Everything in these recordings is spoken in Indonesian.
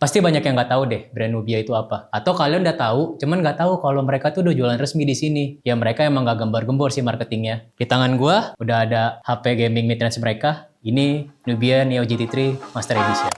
Pasti banyak yang nggak tahu deh brand Nubia itu apa. Atau kalian udah tahu, cuman nggak tahu kalau mereka tuh udah jualan resmi di sini. Ya mereka emang nggak gembar-gembor sih marketingnya. Di tangan gua udah ada HP gaming mid-range mereka. Ini Nubia Neo GT3 Master Edition.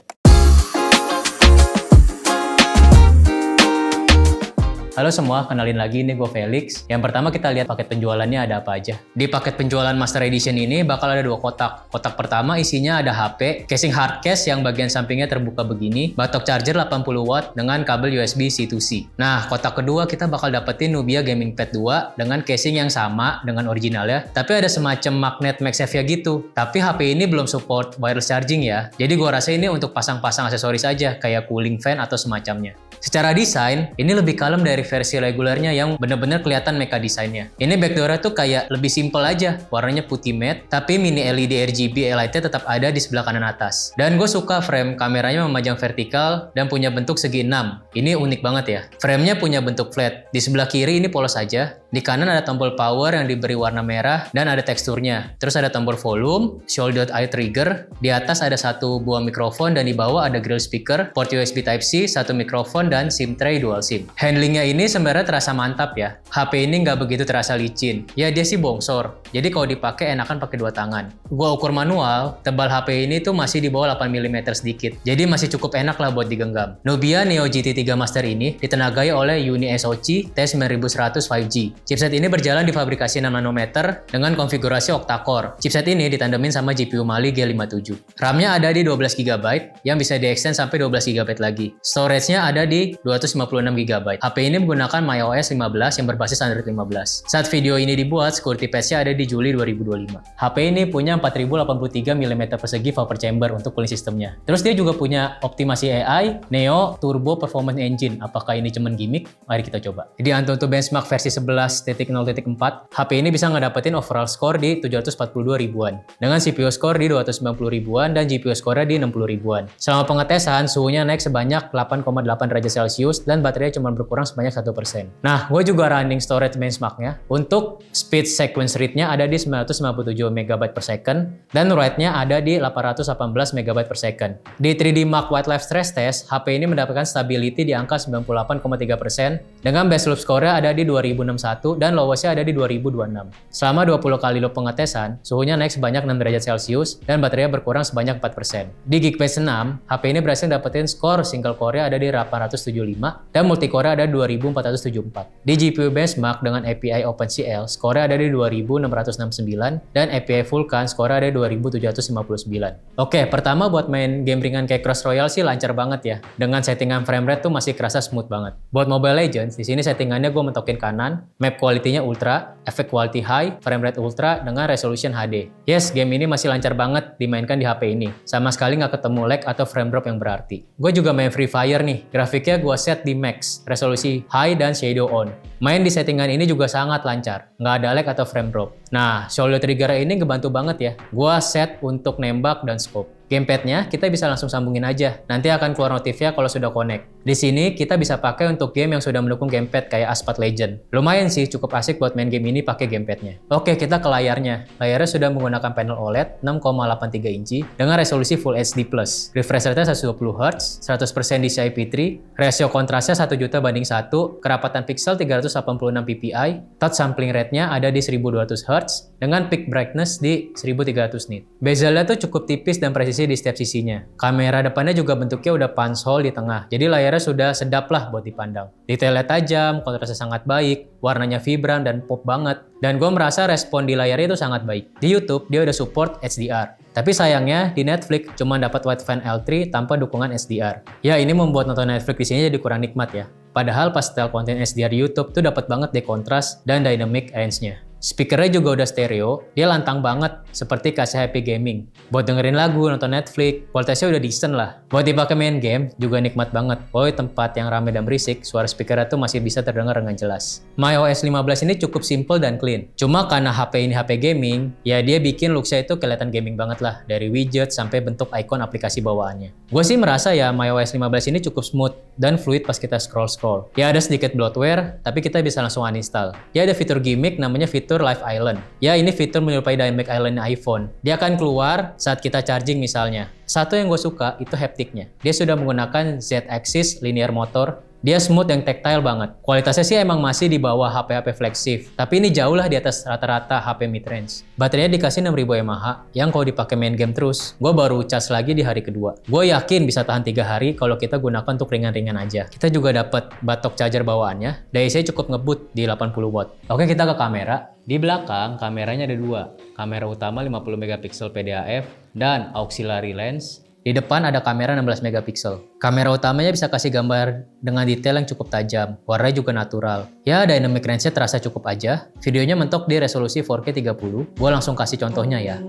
Halo semua, kenalin lagi, ini gue Felix. Yang pertama kita lihat paket penjualannya ada apa aja. Di paket penjualan Master Edition ini bakal ada 2 kotak. Kotak pertama isinya ada HP, casing hard case yang bagian sampingnya terbuka begini, batok charger 80 watt dengan kabel USB C2C. Nah, kotak kedua kita bakal dapetin Nubia Gaming Pad 2 dengan casing yang sama dengan originalnya, tapi ada semacam magnet MagSafe gitu. Tapi HP ini belum support wireless charging ya. Jadi gue rasa ini untuk pasang-pasang aksesoris aja, kayak cooling fan atau semacamnya. Secara desain, ini lebih kalem dari versi regulernya yang bener-bener kelihatan mecha desainnya. Ini backdoor-nya tuh kayak lebih simple aja, warnanya putih matte, tapi mini LED RGB light-nya tetap ada di sebelah kanan atas. Dan gue suka frame kameranya memajang vertikal dan punya bentuk segi 6. Ini unik banget ya. Framenya punya bentuk flat. Di sebelah kiri ini polos aja. Di kanan ada tombol power yang diberi warna merah dan ada teksturnya. Terus ada tombol volume, show.i trigger. Di atas ada 1 buah mikrofon dan di bawah ada grill speaker, port USB Type-C, 1 mikrofon dan SIM tray dual SIM. Handlingnya ini sebenarnya terasa mantap ya. HP ini nggak begitu terasa licin. Ya dia sih bongsor. Jadi kalau dipakai enakan pakai 2 tangan. Gua ukur manual, tebal HP ini tuh masih di bawah 8 mm sedikit. Jadi masih cukup enak lah buat digenggam. Nubia Neo GT3 Master ini ditenagai oleh Uni SoC T9100 5G. Chipset ini berjalan di fabrikasi 6 nanometer dengan konfigurasi octa-core. Chipset ini ditandemin sama GPU Mali G57. RAM-nya ada di 12 GB yang bisa di-extend sampai 12 GB lagi. Storage-nya ada di 256 GB. HP ini menggunakan MyOS 15 yang berbasis Android 15. Saat video ini dibuat, security patch-nya ada di Juli 2025. HP ini punya 4083 mm persegi vapor chamber untuk cooling sistemnya. Terus dia juga punya optimasi AI Neo Turbo Performance Engine. Apakah ini cuman gimmick? Mari kita coba. Di Antutu Benchmark versi 11.0.4, HP ini bisa ngedapetin overall score di 742 ribuan. Dengan CPU score di 290 ribuan dan GPU score di 60 ribuan. Selama pengetesan, suhunya naik sebanyak 8,8 derajat Celcius dan baterainya cuma berkurang sebanyak 1%. Nah, gue juga running storage benchmark-nya. Untuk speed sequence rate-nya ada di 957 MB per second dan write-nya ada di 818 MB per second. Di 3D Mark Wildlife Stress Test, HP ini mendapatkan stability di angka 98,3% dengan base loop score-nya ada di 2061 dan lowest-nya ada di 2026. Selama 20 kali loop pengetesan, suhunya naik sebanyak 6 derajat Celcius dan baterainya berkurang sebanyak 4%. Di Geekbench 6, HP ini berhasil dapetin skor single core-nya ada di 875 dan multi-core ada 2474. Di GPU benchmark dengan API OpenCL, skor-nya ada di 2669 dan API Vulkan skor-nya ada di 2759. Oke, pertama buat main game ringan kayak Cross Royale sih lancar banget ya. Dengan settingan frame rate tuh masih kerasa smooth banget. Buat Mobile Legends, di sini settingannya gue mentokin kanan, map quality-nya ultra, effect quality high, frame rate ultra dengan resolution HD. Yes, game ini masih lancar banget dimainkan di HP ini. Sama sekali nggak ketemu lag atau frame drop yang berarti. Gue juga main Free Fire nih. Grafiknya gue set di max, resolusi high dan shadow on. Main di settingan ini juga sangat lancar, nggak ada lag atau frame drop. Nah, shoulder trigger ini ngebantu banget ya. Gue set untuk nembak dan scope. Gamepadnya kita bisa langsung sambungin aja. Nanti akan keluar notifnya kalau sudah connect. Di sini kita bisa pakai untuk game yang sudah mendukung gamepad kayak Asphalt Legend. Lumayan sih, cukup asik buat main game ini pakai gamepadnya. Oke, kita ke layarnya. Layarnya sudah menggunakan panel OLED 6,83 inci dengan resolusi Full HD+. Refresh rate-nya 120 Hz, 100% DCI-P3, rasio kontrasnya 1 juta banding 1, kerapatan pixel 386 ppi, touch sampling rate-nya ada di 1200 Hz dengan peak brightness di 1300 nit. Bezelnya tuh cukup tipis dan presisi di setiap sisinya. Kamera depannya juga bentuknya udah punch hole di tengah, jadi layarnya sudah sedap lah buat dipandang. Detailnya tajam, kontrasnya sangat baik, warnanya vibran dan pop banget. Dan gue merasa respon di layarnya itu sangat baik. Di YouTube dia udah support HDR. Tapi sayangnya di Netflix cuma dapat Widevine L3 tanpa dukungan HDR. Ya ini membuat nonton Netflix di sini jadi kurang nikmat ya. Padahal pas setel konten HDR di YouTube tuh dapat banget deh kontras dan dynamic range-nya. Speakernya juga udah stereo, dia lantang banget seperti kasih happy gaming. Buat dengerin lagu, nonton Netflix, kualitasnya udah decent lah. Buat dipakai main game juga nikmat banget. Pokoknya tempat yang rame dan berisik, suara speakernya tuh masih bisa terdengar dengan jelas. MyOS 15 ini cukup simple dan clean. Cuma karena HP ini HP gaming, ya dia bikin looks-nya itu kelihatan gaming banget lah. Dari widget sampai bentuk icon aplikasi bawaannya. Gue sih merasa ya MyOS 15 ini cukup smooth dan fluid pas kita scroll-scroll. Ya ada sedikit bloatware, tapi kita bisa langsung uninstall. Ya ada fitur gimmick namanya fitur fitur Live Island. Ya, ini fitur menyerupai Dynamic Island iPhone. Dia akan keluar saat kita charging misalnya. Satu yang gue suka itu haptiknya. Dia sudah menggunakan Z-axis linear motor. Dia smooth yang tactile banget. Kualitasnya sih emang masih di bawah HP-HP flagship, tapi ini jauh lah di atas rata-rata HP mid-range. Baterainya dikasih 6000 mAh, yang kalau dipakai main game terus, gue baru cas lagi di hari kedua. Gue yakin bisa tahan 3 hari kalau kita gunakan untuk ringan-ringan aja. Kita juga dapat batok charger bawaannya, daya saya cukup ngebut di 80 watt. Oke, kita ke kamera. Di belakang, kameranya ada dua. Kamera utama 50 megapiksel PDAF dan auxiliary lens. Di depan ada kamera 16 megapiksel. Kamera utamanya bisa kasih gambar dengan detail yang cukup tajam. Warnanya juga natural. Ya, dynamic range-nya terasa cukup aja. Videonya mentok di resolusi 4K 30. Gue langsung kasih contohnya ya.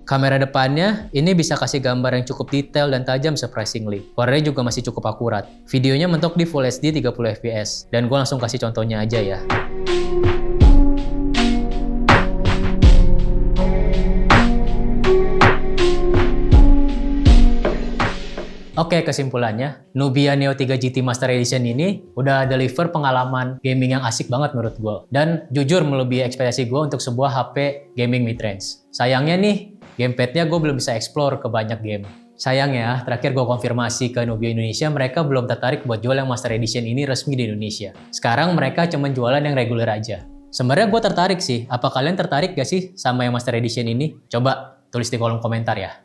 Kamera depannya ini bisa kasih gambar yang cukup detail dan tajam surprisingly. Warnanya juga masih cukup akurat. Videonya mentok di Full HD 30 fps. Dan gue langsung kasih contohnya aja ya. Oke, kesimpulannya, Nubia Neo 3 GT Master Edition ini udah deliver pengalaman gaming yang asik banget menurut gue. Dan jujur melebihi ekspektasi gue untuk sebuah HP gaming mid-range. Sayangnya nih, gamepadnya gue belum bisa explore ke banyak game. Sayang ya, terakhir gue konfirmasi ke Nubia Indonesia, mereka belum tertarik buat jual yang Master Edition ini resmi di Indonesia. Sekarang mereka cuma jualan yang reguler aja. Sebenarnya gue tertarik sih, apa kalian tertarik gak sih sama yang Master Edition ini? Coba tulis di kolom komentar ya.